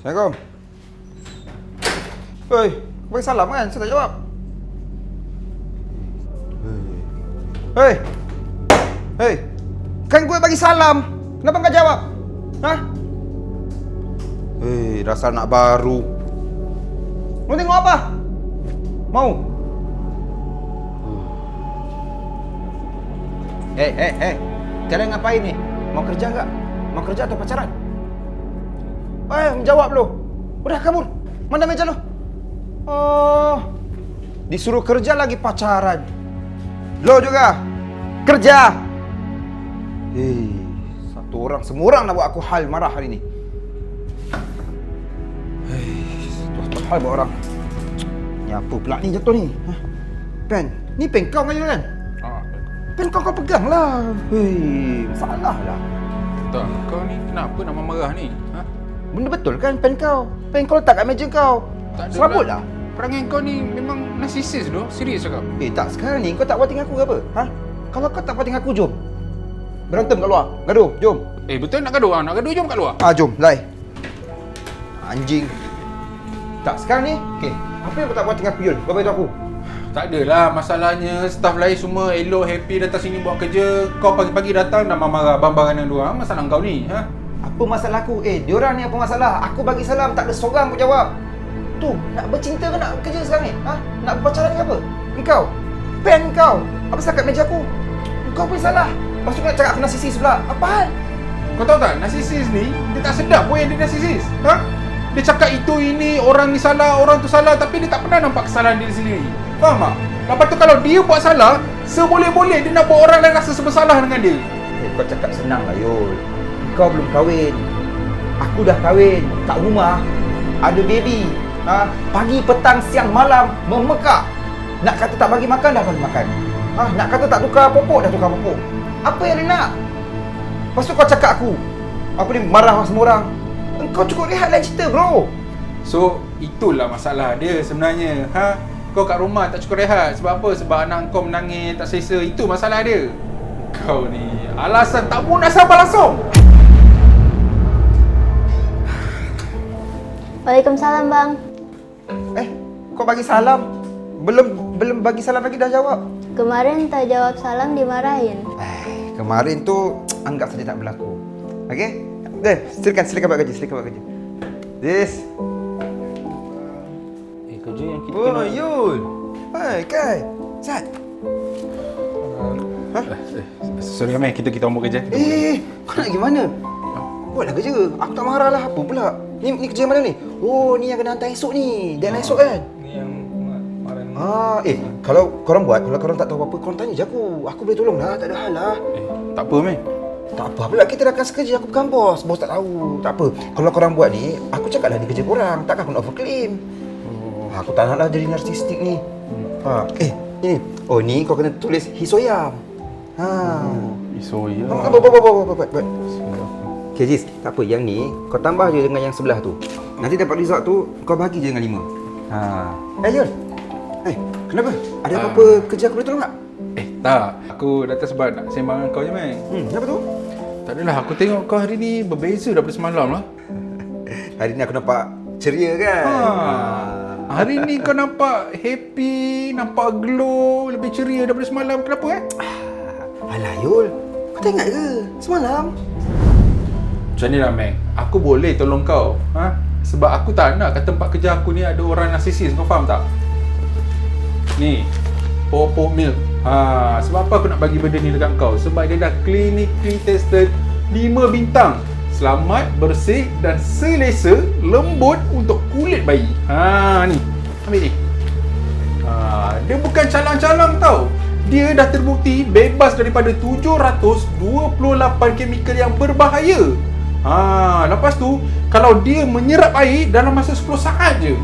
Assalamualaikum. Hei, bagi salam kan? Saya tak jawab. Hei. Hei. Kan gue bagi salam. Kenapa enggak jawab? Hah? Hei, rasa anak baru. Mau tengok apa? Mau? Hei. Kalian ngapain ni? Mau kerja enggak? Mau kerja atau pacaran? Menjawab lo. Udah kabur. Mana meja lo? Oh, disuruh kerja lagi pacaran. Lo juga kerja. Hei, satu orang, semua orang nak buat aku hal marah hari ni. Hei, satu hal buat orang. Ni apa pula ni jatuh ni? Pen, ni pen kau kan? Pen kau pegang lah. Hei, masalah lah. Tak, kau ni kenapa nak marah ni? Benda betul kan pen kau? Pen kau letak kat meja kau. Serabut lah. Perangai kau ni memang narcissist doh. Serius cakap. Tak, sekarang ni kau tak puas tinggal aku ke apa? Kalau kau tak puas tinggal aku, jom. Berantem kat luar. Gaduh, jom. Betul nak gaduh? Nak gaduh jom kat luar. Jom, lai. Anjing. Tak, sekarang ni, okey. Apa yang kau tak puas tinggal aku, Yul? Kau beritahu aku. Tak adalah, masalahnya staff lain semua elok happy datang sini buat kerja. Kau pagi-pagi datang dah marah bambangan dengan diorang. Masalah kau ni, Apa masalah aku? Diorang ni apa masalah? Aku bagi salam, tak ada seorang pun jawab. Tu, nak bercinta ke nak kerja sekarang ni? Nak berpacaran ke apa? Engkau, pen kau, apa salah kat meja aku? Engkau pun salah. Lepas tu kau nak cakap aku narcissist pula. Apa hal? Kau tahu tak, narcissist ni, dia tak sedap pun yang dia narcissist. Dia cakap itu, ini, orang ni salah, orang tu salah, tapi dia tak pernah nampak kesalahan diri sendiri. Faham tak? Lepas tu kalau dia buat salah, seboleh-boleh dia nak buat orang lain rasa bersalah dengan dia. Kau cakap senang lah, Yul. Kau belum kahwin. Aku dah kahwin. Kat rumah ada baby. Pagi, petang, siang, malam memekak. Nak kata tak bagi makan, dah bagi makan. Nak kata tak tukar popok, dah tukar popok. Apa yang dia nak? Lepas tu kau cakap aku apa ni, marah semua orang. Engkau cukup rehat lain cerita, bro. So, itulah masalah dia sebenarnya. Kau kat rumah tak cukup rehat. Sebab apa? Sebab anak kau menangis, tak selesa. Itu masalah dia. Kau ni alasan tak mau nak sabar langsung. Waalaikumsalam, Bang. Kau bagi salam. Belum bagi salam lagi dah jawab. Kemarin tak jawab salam dimarahin. Kemarin tu anggap saja tak berlaku. Okey? Silakan buat kerja, This. Kerja yang kita Yul. Hai, Kai. Sat. Sorry, Amir. Kita omong kerja. Kau nak pergi mana? Buatlah kerja. Aku tak marah lah. Apa pula? Ni kerja mana ni? Oh, ni yang kena hantar esok ni. Deadline esok kan? Ni yang kemarin. Kalau korang buat, kalau korang tak tahu apa-apa, korang tanya je aku. Aku boleh tolong lah. Tak ada hal lah. Tak apa, Amir. Tak apa pula, kita dah akan sekerja. Aku bukan bos. Bos tak tahu. Tak apa. Kalau korang buat ni, aku cakap lah ni kerja korang. Takkan aku nak overclaim. Aku tak nak lah jadi narsistik ni. Ni. Oh, ni kau kena tulis Hisoyam. Isoya. Buat. Okay, Jiz. Tak apa. Yang ni, kau tambah je dengan yang sebelah tu. Nanti dapat result tu, kau bagi je dengan 5. Yul. Kenapa? Ada apa-apa kerja aku boleh tolong tak? Tak. Aku datang sebab nak sembang dengan kau je, Amir. Kenapa tu? Tak adalah. Aku tengok kau hari ni berbeza daripada semalam lah. Hari ni aku nampak ceria kan? Hari ni kau nampak happy, nampak glow, lebih ceria daripada semalam. Kenapa Alah Yul, kau tak ingat ke semalam? Macam ni lah, Meg. Aku boleh tolong kau. Sebab aku tak nak kat tempat kerja aku ni ada orang narcissist. Kau faham tak? Ni, Popo Milk. Sebab apa aku nak bagi benda ni dekat kau? Sebab dia dah clinically tested 5 bintang. Selamat, bersih dan selesa, lembut untuk kulit bayi. Ni. Ambil ni. Dia bukan calang-calang tau. Dia dah terbukti bebas daripada 728 kemikal yang berbahaya. Lepas tu, kalau dia menyerap air dalam masa 10 saat je.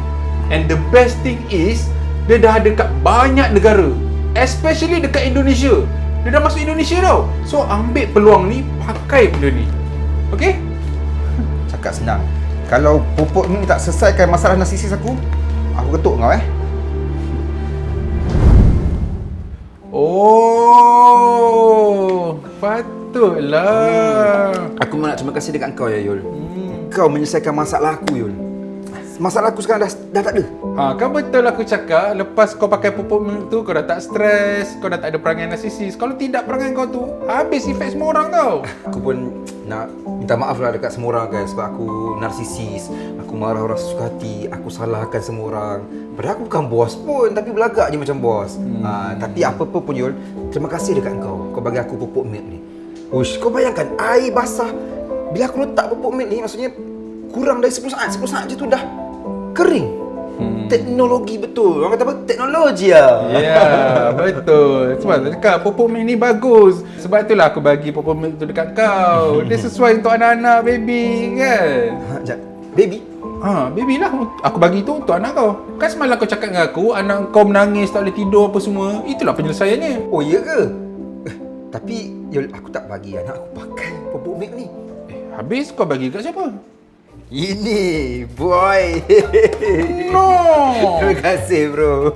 And the best thing is, dia dah ada kat banyak negara. Especially dekat Indonesia. Dia dah masuk Indonesia tau. So, ambil peluang ni, pakai benda ni. Okey? Cakap senang. Kalau pupuk ni tak selesaikan masalah narsisis aku ketuk kau Oh, patutlah. Aku nak terima kasih dekat kau ya Yul. Kau menyelesaikan masalah aku Yul. masalah aku sekarang dah tak ada. Kan betul aku cakap, lepas kau pakai pupuk milk tu, kau dah tak stres, kau dah tak ada perangai narsisis. Kalau tidak perangai kau tu, habis efek semua orang tau. Aku pun nak minta maaf lah dekat semua orang kan, sebab aku narsisis, aku marah orang sesuka hati, aku salahkan semua orang. Padahal aku bukan bos pun, tapi belagak je macam bos. Tapi apa-apa pun Yul, terima kasih dekat kau bagi aku pupuk milk ni. Ush, kau bayangkan air basah, bila aku letak pupuk milk ni, maksudnya kurang dari 10 saat je tu dah kering. Teknologi betul. Orang kata apa? Teknologi lah. Ya, betul. Sebab aku cakap pupuk milk ni bagus. Sebab itulah aku bagi pupuk milk tu dekat kau. Dia sesuai untuk anak-anak, baby kan? Sekejap. Baby? Baby lah. Aku bagi tu untuk anak kau. Kan semalam kau cakap dengan aku, anak kau menangis, tak boleh tidur apa semua. Itulah penyelesaiannya. Oh, iya ke? Tapi Yul, aku tak bagi anak aku pakai pupuk milk ni. Habis kau bagi kat siapa? Ini, boy. No! Terima kasih, bro.